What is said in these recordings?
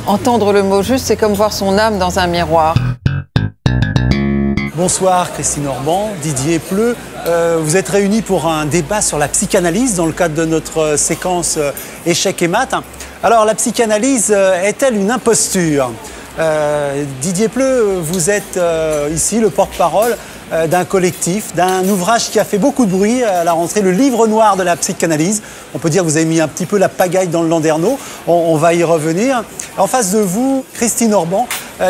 entendre le mot juste, c'est comme voir son âme dans un miroir. Bonsoir Christine Orban, Didier Pleu. Vous êtes réunis pour un débat sur la psychanalyse dans le cadre de notre séquence Échecs et maths. Alors la psychanalyse est-elle une imposture? Didier Pleu, vous êtes ici le porte-parole d'un collectif, d'un ouvrage qui a fait beaucoup de bruit à la rentrée, le livre noir de la psychanalyse. On peut dire que vous avez mis un petit peu la pagaille dans le landerneau, on va y revenir. En face de vous, Christine Orban,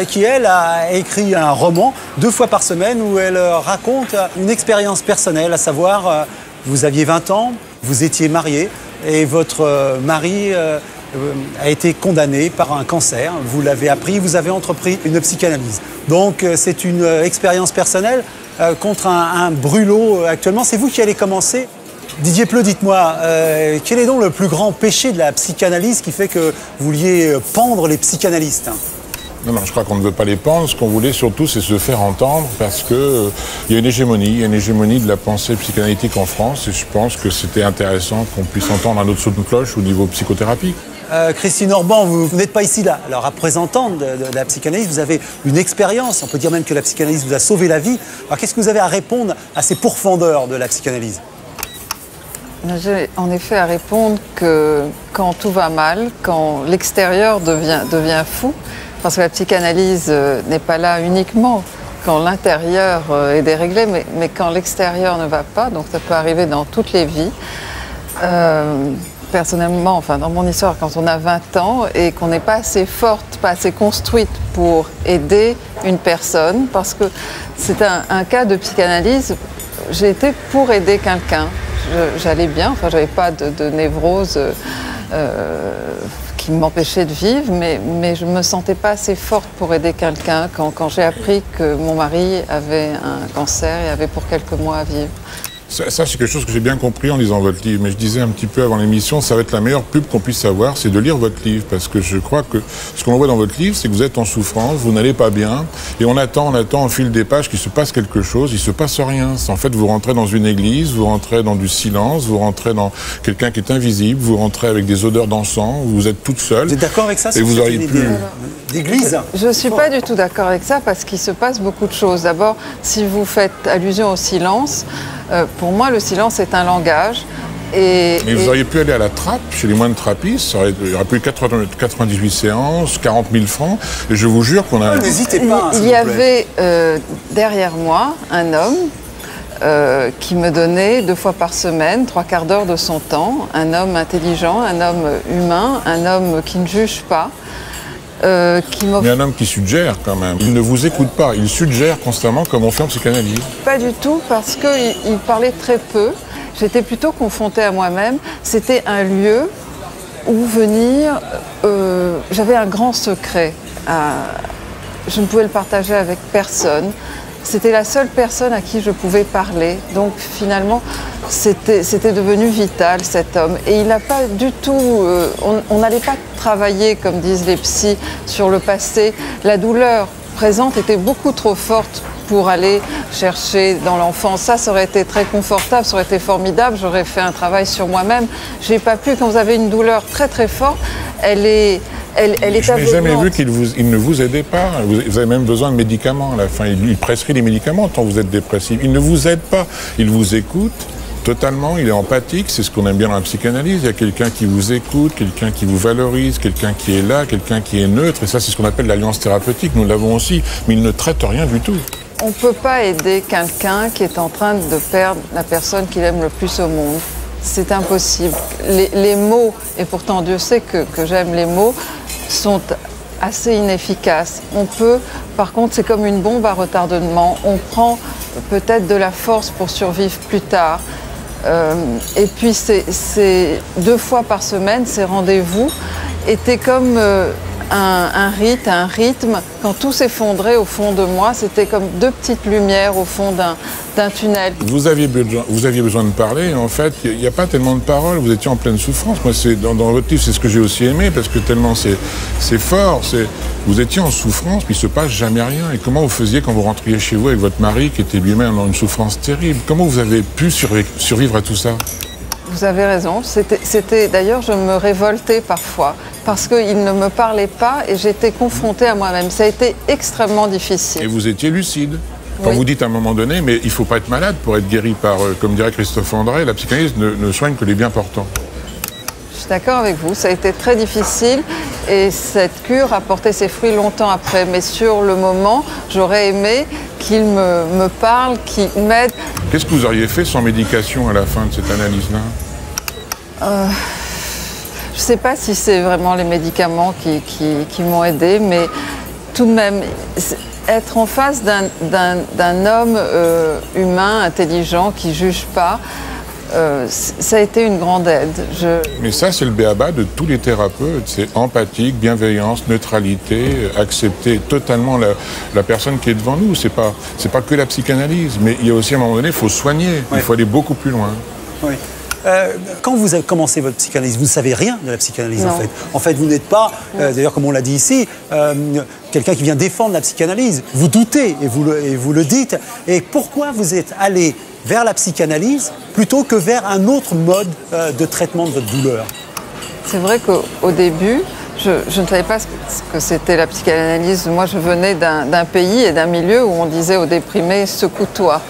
qui elle a écrit un roman 2 fois par semaine où elle raconte une expérience personnelle, à savoir, vous aviez 20 ans, vous étiez marié et votre mari a été condamné par un cancer. Vous l'avez appris, vous avez entrepris une psychanalyse. Donc c'est une expérience personnelle contre un brûlot actuellement. C'est vous qui allez commencer. Didier Pleu, dites-moi, quel est donc le plus grand péché de la psychanalyse qui fait que vous vouliez pendre les psychanalystes? Non, je crois qu'on ne veut pas les pendre. Ce qu'on voulait surtout, c'est se faire entendre parce qu'il y a une hégémonie de la pensée psychanalytique en France et je pense que c'était intéressant qu'on puisse entendre un autre son de cloche au niveau psychothérapie. Christine Orban, vous n'êtes pas ici là, alors représentante de la psychanalyse, vous avez une expérience, on peut dire même que la psychanalyse vous a sauvé la vie. Alors qu'est-ce que vous avez à répondre à ces pourfendeurs de la psychanalyse? J'ai en effet à répondre que quand tout va mal, quand l'extérieur devient fou, parce que la psychanalyse n'est pas là uniquement quand l'intérieur est déréglé, mais quand l'extérieur ne va pas, donc ça peut arriver dans toutes les vies. Personnellement, enfin dans mon histoire, quand on a 20 ans et qu'on n'est pas assez forte, pas assez construite pour aider une personne, parce que c'est un cas de psychanalyse, j'ai été pour aider quelqu'un. J'allais bien, enfin j'avais pas de névrose qui m'empêchait de vivre, mais je me sentais pas assez forte pour aider quelqu'un quand j'ai appris que mon mari avait un cancer et avait pour quelques mois à vivre. Ça c'est quelque chose que j'ai bien compris en lisant votre livre, mais je disais un petit peu avant l'émission, ça va être la meilleure pub qu'on puisse avoir, c'est de lire votre livre, parce que je crois que ce qu'on voit dans votre livre, c'est que vous êtes en souffrance, vous n'allez pas bien, et on attend au fil des pages qu'il se passe quelque chose, il se passe rien. En fait, vous rentrez dans une église, vous rentrez dans du silence, vous rentrez dans quelqu'un qui est invisible, vous rentrez avec des odeurs d'encens, vous êtes toute seule. Vous êtes d'accord avec ça? Et vous auriez pu... d'église? Je ne suis pas du tout d'accord avec ça, parce qu'il se passe beaucoup de choses. D'abord, si vous faites allusion au silence, pour moi, le silence est un langage. Mais vous auriez pu aller à la trappe, chez les moines trappistes, il y aurait pu 98 séances, 40 000 francs, et je vous jure qu'on a... N'hésitez pas, il y avait derrière moi un homme qui me donnait 2 fois par semaine, 3/4 d'heure de son temps, un homme intelligent, un homme humain, un homme qui ne juge pas. Mais un homme qui suggère quand même. Il ne vous écoute pas, il suggère constamment comme on fait en psychanalyse. Pas du tout, parce qu'il parlait très peu. J'étais plutôt confrontée à moi-même. C'était un lieu où venir... J'avais un grand secret. Je ne pouvais le partager avec personne. C'était la seule personne à qui je pouvais parler. Donc finalement, c'était devenu vital, cet homme. Et il n'a pas du tout... on n'allait pas travailler, comme disent les psys, sur le passé. La douleur présente était beaucoup trop forte pour aller chercher dans l'enfance. Ça aurait été très confortable, ça aurait été formidable. J'aurais fait un travail sur moi-même. Je n'ai pas pu. Quand vous avez une douleur très très forte, elle est Je n'ai jamais vu qu'il ne vous aidait pas. Vous avez même besoin de médicaments à la fin. Il prescrit les médicaments tant vous êtes dépressif. Il ne vous aide pas. Il vous écoute totalement. Il est empathique. C'est ce qu'on aime bien dans la psychanalyse. Il y a quelqu'un qui vous écoute, quelqu'un qui vous valorise, quelqu'un qui est là, quelqu'un qui est neutre. Et ça, c'est ce qu'on appelle l'alliance thérapeutique. Nous l'avons aussi. Mais il ne traite rien du tout. On ne peut pas aider quelqu'un qui est en train de perdre la personne qu'il aime le plus au monde. C'est impossible. Les mots, et pourtant Dieu sait que j'aime les mots, sont assez inefficaces. On peut, par contre, c'est comme une bombe à retardement. On prend peut-être de la force pour survivre plus tard. Et puis, c'est 2 fois par semaine, ces rendez-vous étaient comme un rythme. Quand tout s'effondrait au fond de moi, c'était comme 2 petites lumières au fond d'un tunnel. Vous aviez besoin de parler, et en fait, il n'y a pas tellement de paroles, vous étiez en pleine souffrance. Moi, dans votre livre, c'est ce que j'ai aussi aimé, parce que tellement c'est fort, vous étiez en souffrance, puis il ne se passe jamais rien. Et comment vous faisiez quand vous rentriez chez vous avec votre mari, qui était lui-même dans une souffrance terrible? Comment vous avez pu survivre à tout ça? Vous avez raison. D'ailleurs, je me révoltais parfois parce qu'il ne me parlait pas et j'étais confrontée à moi-même. Ça a été extrêmement difficile. Et vous étiez lucide. Quand Oui. vous dites à un moment donné, mais il ne faut pas être malade pour être guéri par, comme dirait Christophe André, la psychanalyse ne soigne que les bien portants. Je suis d'accord avec vous. Ça a été très difficile et cette cure a porté ses fruits longtemps après. Mais sur le moment, j'aurais aimé qu'il me parle, qu'il m'aide. Qu'est-ce que vous auriez fait sans médication à la fin de cette analyse-là? Je ne sais pas si c'est vraiment les médicaments qui m'ont aidé, mais tout de même, être en face d'un homme humain, intelligent, qui ne juge pas, ça a été une grande aide. Mais ça, c'est le b.a.-ba de tous les thérapeutes. C'est empathique, bienveillance, neutralité, accepter totalement la personne qui est devant nous. C'est pas que la psychanalyse, mais il y a aussi à un moment donné, il faut soigner. Oui. Il faut aller beaucoup plus loin. Oui. Quand vous avez commencé votre psychanalyse, vous ne savez rien de la psychanalyse Non. en fait. En fait, vous n'êtes pas, d'ailleurs comme on l'a dit ici, quelqu'un qui vient défendre la psychanalyse. Vous doutez et vous le dites. Et pourquoi vous êtes allé vers la psychanalyse plutôt que vers un autre mode de traitement de votre douleur? C'est vrai qu'au début, je ne savais pas ce que c'était la psychanalyse. Moi, je venais d'un pays et d'un milieu où on disait aux déprimés « secoue-toi ».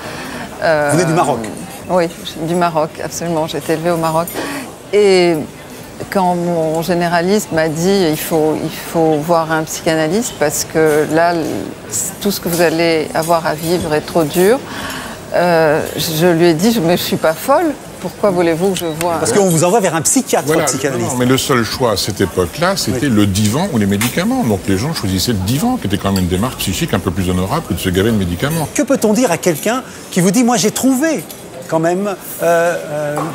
Vous venez du Maroc? Oui, du Maroc, absolument. J'ai été élevée au Maroc. Et quand mon généraliste m'a dit il faut voir un psychanalyste parce que là, tout ce que vous allez avoir à vivre est trop dur, je lui ai dit mais je ne suis pas folle. Pourquoi voulez-vous que je voie Parce qu'on vous envoie vers un psychiatre, Voilà. psychanalyste. Non, mais le seul choix à cette époque-là, c'était le divan ou les médicaments. Donc les gens choisissaient le divan, qui était quand même une démarche psychique un peu plus honorable que de se gaver de médicaments. Que peut-on dire à quelqu'un qui vous dit moi j'ai trouvé quand même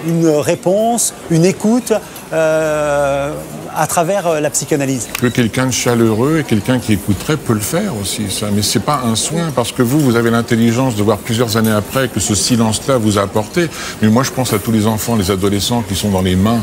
une réponse, une écoute à travers la psychanalyse? Que quelqu'un de chaleureux et quelqu'un qui écouterait peut le faire aussi, ça. Mais c'est pas un soin, parce que vous avez l'intelligence de voir plusieurs années après que ce silence-là vous a apporté. Mais moi, je pense à tous les enfants, les adolescents qui sont dans les mains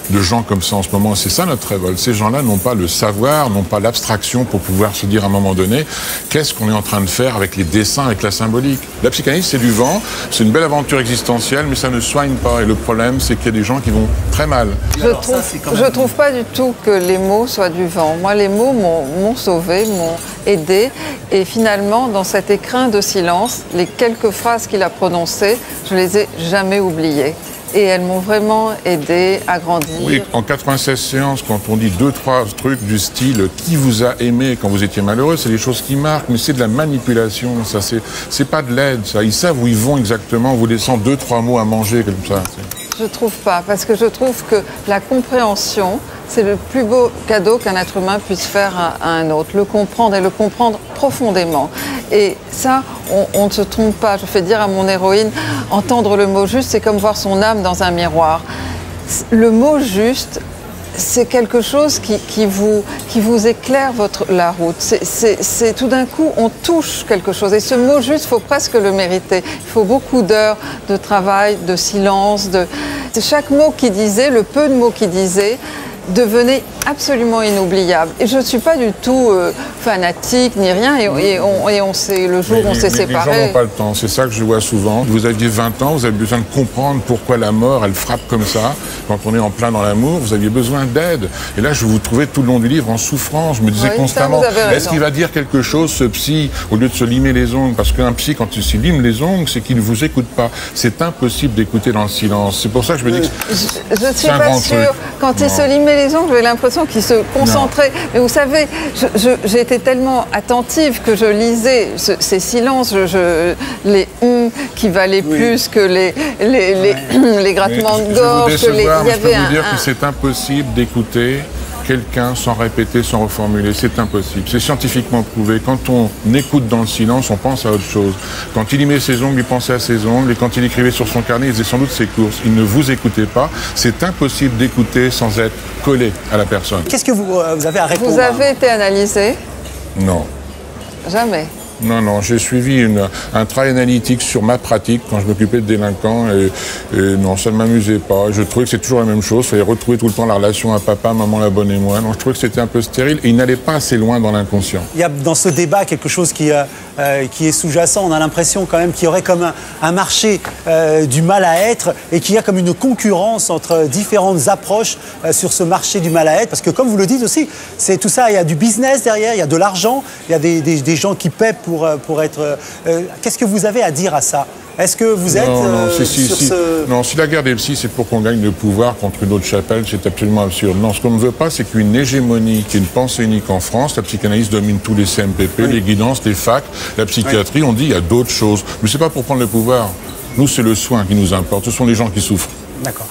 de gens comme ça en ce moment. C'est ça notre révolte. Ces gens-là n'ont pas le savoir, n'ont pas l'abstraction pour pouvoir se dire à un moment donné qu'est-ce qu'on est en train de faire avec les dessins, avec la symbolique. La psychanalyse, c'est du vent, c'est une belle aventure existentielle, mais ça ne soigne pas. Et le problème, c'est qu'il y a des gens qui vont très mal. Je trouve pas du tout que les mots soient du vent. Moi, les mots m'ont sauvé, m'ont aidé. Et finalement, dans cet écrin de silence, les quelques phrases qu'il a prononcées, je les ai jamais oubliées. Et elles m'ont vraiment aidé à grandir. Oui, en 96 séances, quand on dit 2-3 trucs du style « qui vous a aimé quand vous étiez malheureux », c'est des choses qui marquent, mais c'est de la manipulation, ça, c'est pas de l'aide, ça. Ils savent où ils vont exactement en vous laissant 2-3 mots à manger, comme ça. Je trouve pas, parce que je trouve que la compréhension, c'est le plus beau cadeau qu'un être humain puisse faire à un autre. Le comprendre et le comprendre profondément. Et ça, on ne se trompe pas. Je fais dire à mon héroïne, entendre le mot juste, c'est comme voir son âme dans un miroir. Le mot juste, c'est quelque chose qui vous éclaire la route. C'est tout d'un coup, on touche quelque chose. Et ce mot juste, il faut presque le mériter. Il faut beaucoup d'heures de travail, de silence. Chaque mot qu'il disait, le peu de mots qu'il disait, devenait absolument inoubliable. Et je ne suis pas du tout fanatique ni rien. Et on sait, le jour où on s'est séparés. Les gens n'ont pas le temps, c'est ça que je vois souvent. Vous aviez 20 ans, vous avez besoin de comprendre pourquoi la mort, elle frappe comme ça. Quand on est en plein dans l'amour, vous aviez besoin d'aide. Et là, je vous trouvais tout le long du livre en souffrance. Je me disais constamment, est-ce qu'il va dire quelque chose, ce psy, au lieu de se limer les ongles? Parce qu'un psy, quand il se lime les ongles, c'est qu'il ne vous écoute pas. C'est impossible d'écouter dans le silence. C'est pour ça que je me dis que je ne suis pas sûre. Quand il se limait les ongles, j'avais l'impression qu'il se concentrait. Non. Mais vous savez, j'ai été tellement attentive que je lisais ces silences, les qui valaient plus que les grattements de gorge. Je peux vous dire que c'est impossible d'écouter quelqu'un sans répéter, sans reformuler. C'est impossible. C'est scientifiquement prouvé. Quand on écoute dans le silence, on pense à autre chose. Quand il limait ses ongles, il pensait à ses ongles. Et quand il écrivait sur son carnet, il faisait sans doute ses courses. Il ne vous écoutait pas. C'est impossible d'écouter sans être collé à la personne. Qu'est-ce que vous avez à répondre? Vous avez été analysé? Non. Jamais. Non, non, j'ai suivi un travail analytique sur ma pratique quand je m'occupais de délinquants et non, ça ne m'amusait pas. Je trouvais que c'est toujours la même chose. Il fallait retrouver tout le temps la relation à papa, maman, la bonne et moi. Donc je trouvais que c'était un peu stérile et il n'allait pas assez loin dans l'inconscient. Il y a dans ce débat quelque chose qui est sous-jacent. On a l'impression quand même qu'il y aurait comme un marché du mal à être et qu'il y a comme une concurrence entre différentes approches sur ce marché du mal à être. Parce que comme vous le dites aussi, c'est tout ça, il y a du business derrière, il y a de l'argent, il y a des gens qui paient pour être... Qu'est-ce que vous avez à dire à ça? Est-ce que vous êtes Non, si la guerre des psys, c'est pour qu'on gagne le pouvoir contre une autre chapelle, c'est absolument absurde. Non, ce qu'on ne veut pas, c'est qu'une hégémonie, qui est une pensée unique en France. La psychanalyse domine tous les CMPP, les guidances, les facs, la psychiatrie. On dit il y a d'autres choses. Mais c'est pas pour prendre le pouvoir. Nous, c'est le soin qui nous importe. Ce sont les gens qui souffrent. D'accord.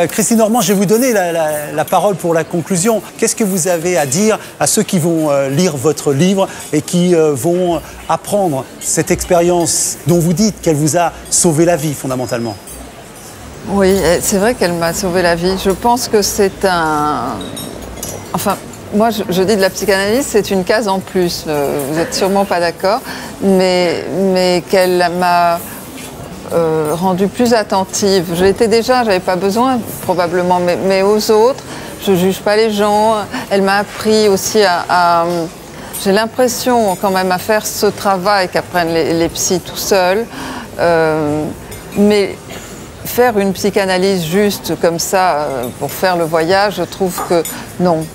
Christine Normand, je vais vous donner la parole pour la conclusion. Qu'est-ce que vous avez à dire à ceux qui vont lire votre livre et qui vont apprendre cette expérience dont vous dites qu'elle vous a sauvé la vie fondamentalement? Oui, c'est vrai qu'elle m'a sauvé la vie. Je pense que c'est un... Enfin, moi je dis de la psychanalyse, c'est une case en plus. Vous n'êtes sûrement pas d'accord, mais qu'elle m'a... rendue plus attentive. Je l'étais déjà, j'avais pas besoin probablement, mais aux autres, je juge pas les gens. Elle m'a appris aussi j'ai l'impression quand même à faire ce travail qu'apprennent les psys tout seuls, mais faire une psychanalyse juste comme ça pour faire le voyage, je trouve que non.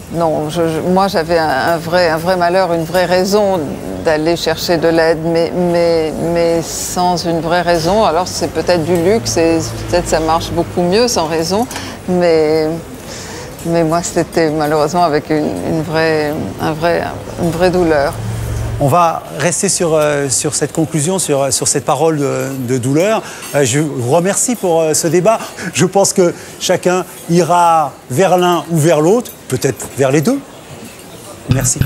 Moi j'avais un vrai malheur, une vraie raison d'aller chercher de l'aide, mais sans une vraie raison. Alors c'est peut-être du luxe et peut-être ça marche beaucoup mieux sans raison, mais moi c'était malheureusement avec une vraie douleur. On va rester sur cette conclusion, sur cette parole de douleur. Je vous remercie pour ce débat. Je pense que chacun ira vers l'un ou vers l'autre, peut-être vers les deux. Merci.